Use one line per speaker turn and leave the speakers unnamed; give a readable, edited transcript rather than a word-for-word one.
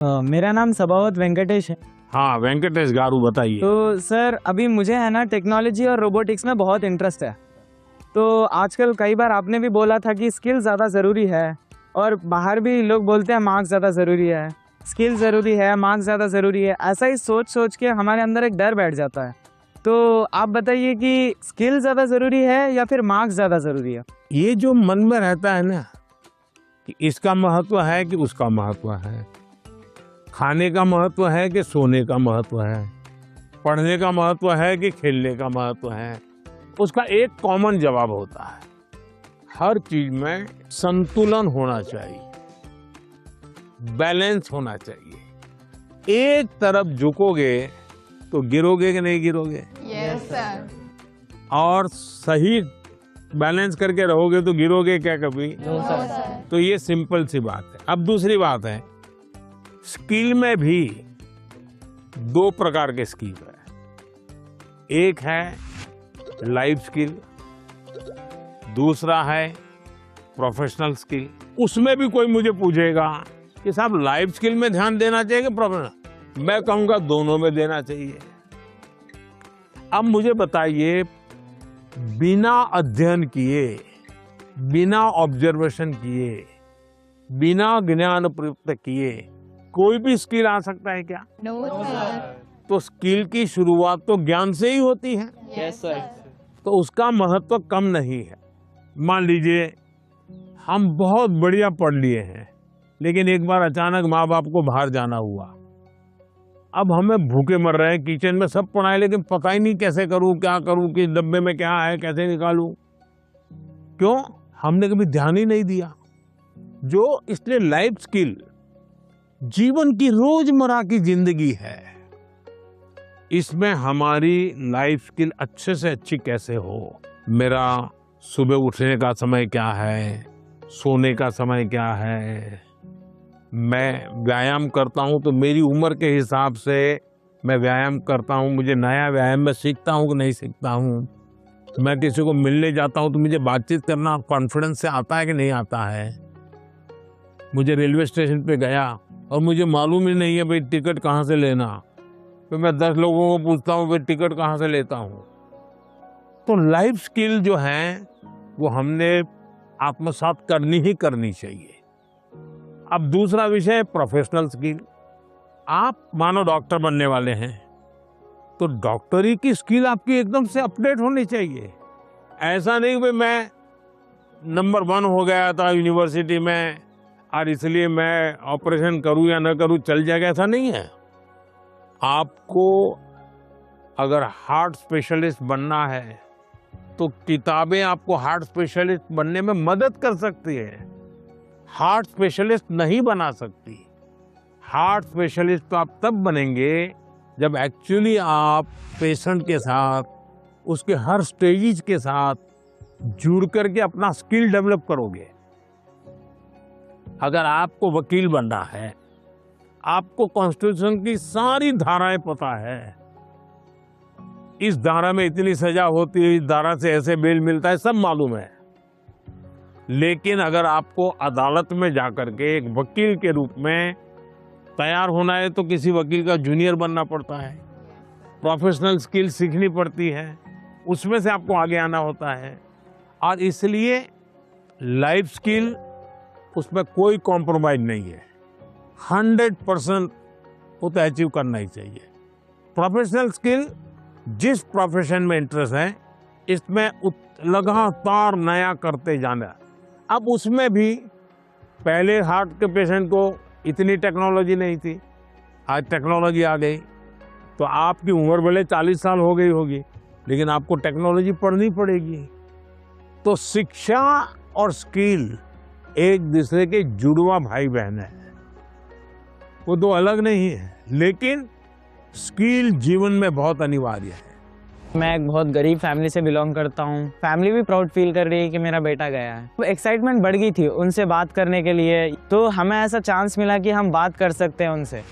मेरा नाम सबावत वेंकटेश है।
हाँ वेंकटेश गारू, बताइए।
तो सर अभी मुझे है ना टेक्नोलॉजी और रोबोटिक्स में बहुत इंटरेस्ट है। तो आजकल कई बार आपने भी बोला था कि स्किल ज़्यादा ज़रूरी है, और बाहर भी लोग बोलते हैं मार्क्स ज़्यादा ज़रूरी है, स्किल ज़रूरी है, मार्क्स ज़्यादा ज़रूरी है। ऐसा ही सोच सोच के हमारे अंदर एक डर बैठ जाता है। तो आप बताइए कि स्किल ज़्यादा ज़रूरी है या फिर मार्क्स ज़्यादा ज़रूरी है?
ये जो मन में रहता है ना कि इसका महत्व है कि उसका महत्व है, खाने का महत्व है कि सोने का महत्व है, पढ़ने का महत्व है कि खेलने का महत्व है, उसका एक कॉमन जवाब होता है, हर चीज में संतुलन होना चाहिए, बैलेंस होना चाहिए। एक तरफ झुकोगे तो गिरोगे कि नहीं गिरोगे?
Yes sir.
और सही बैलेंस करके रहोगे तो गिरोगे क्या कभी?
No sir.
तो ये सिंपल सी बात है। अब दूसरी बात है, स्किल में भी दो प्रकार के स्किल है। एक है लाइफ स्किल, दूसरा है प्रोफेशनल स्किल। उसमें भी कोई मुझे पूछेगा कि साहब लाइफ स्किल में ध्यान देना चाहिए कि प्रोफेशनल, मैं कहूंगा दोनों में देना चाहिए। अब मुझे बताइए, बिना अध्ययन किए, बिना ऑब्जर्वेशन किए, बिना ज्ञान प्राप्त किए कोई भी स्किल आ सकता है क्या?
No sir.
तो स्किल की शुरुआत तो ज्ञान से ही होती है।
Yes sir.
तो उसका महत्व कम नहीं है। मान लीजिए हम बहुत बढ़िया पढ़ लिए हैं, लेकिन एक बार अचानक माँ बाप को बाहर जाना हुआ, अब हमें भूखे मर रहे हैं, किचन में सब पड़ा है, लेकिन पता ही नहीं कैसे करूं, क्या करूं, किस डब्बे में क्या है, कैसे निकालूं। क्यों? हमने कभी ध्यान ही नहीं दिया। जो इसलिए लाइफ स्किल जीवन की रोजमर्रा की जिंदगी है, इसमें हमारी लाइफ स्किल अच्छे से अच्छी कैसे हो। मेरा सुबह उठने का समय क्या है, सोने का समय क्या है, मैं व्यायाम करता हूं तो मेरी उम्र के हिसाब से मैं व्यायाम करता हूं, मुझे नया व्यायाम में सीखता हूं कि नहीं सीखता हूं। मैं किसी को मिलने जाता हूं तो मुझे बातचीत करना कॉन्फिडेंस से आता है कि नहीं आता है। मुझे रेलवे स्टेशन पे गया और मुझे मालूम ही नहीं है भाई टिकट कहाँ से लेना, तो मैं 10 लोगों को पूछता हूँ भाई टिकट कहाँ से लेता हूँ। तो लाइफ स्किल जो है वो हमने आत्मसात करनी ही करनी चाहिए। अब दूसरा विषय है प्रोफेशनल स्किल। आप मानो डॉक्टर बनने वाले हैं, तो डॉक्टरी की स्किल आपकी एकदम से अपडेट होनी चाहिए। ऐसा नहीं कि मैं नंबर 1 हो गया था यूनिवर्सिटी में और इसलिए मैं ऑपरेशन करूं या ना करूं चल जाएगा, ऐसा नहीं है। आपको अगर हार्ट स्पेशलिस्ट बनना है तो किताबें आपको हार्ट स्पेशलिस्ट बनने में मदद कर सकती है, हार्ट स्पेशलिस्ट नहीं बना सकती। हार्ट स्पेशलिस्ट तो आप तब बनेंगे जब एक्चुअली आप पेशेंट के साथ, उसके हर स्टेज के साथ जुड़ करके अपना स्किल डेवलप करोगे। अगर आपको वकील बनना है, आपको कॉन्स्टिट्यूशन की सारी धाराएं पता है, इस धारा में इतनी सजा होती है, इस धारा से ऐसे बेल मिलता है, सब मालूम है। लेकिन अगर आपको अदालत में जाकर के एक वकील के रूप में तैयार होना है तो किसी वकील का जूनियर बनना पड़ता है, प्रोफेशनल स्किल सीखनी पड़ती है, उसमें से आपको आगे आना होता है। और इसलिए लाइफ स्किल, उसमें कोई कॉम्प्रोमाइज नहीं है, 100% वो तो अचीव करना ही चाहिए। प्रोफेशनल स्किल, जिस प्रोफेशन में इंटरेस्ट है, इसमें लगातार नया करते जाना। अब उसमें भी पहले हार्ट के पेशेंट को इतनी टेक्नोलॉजी नहीं थी, आज टेक्नोलॉजी आ गई, तो आपकी उम्र भले 40 साल हो गई होगी, लेकिन आपको टेक्नोलॉजी पढ़नी पड़ेगी। तो शिक्षा और स्किल एक दूसरे के जुड़वा भाई बहन है, वो दो अलग नहीं है, लेकिन स्किल जीवन में बहुत अनिवार्य है।
मैं एक बहुत गरीब फैमिली से बिलोंग करता हूँ। फैमिली भी प्राउड फील कर रही है कि मेरा बेटा गया है। तो एक्साइटमेंट बढ़ गई थी उनसे बात करने के लिए, तो हमें ऐसा चांस मिला कि हम बात कर सकते हैं उनसे।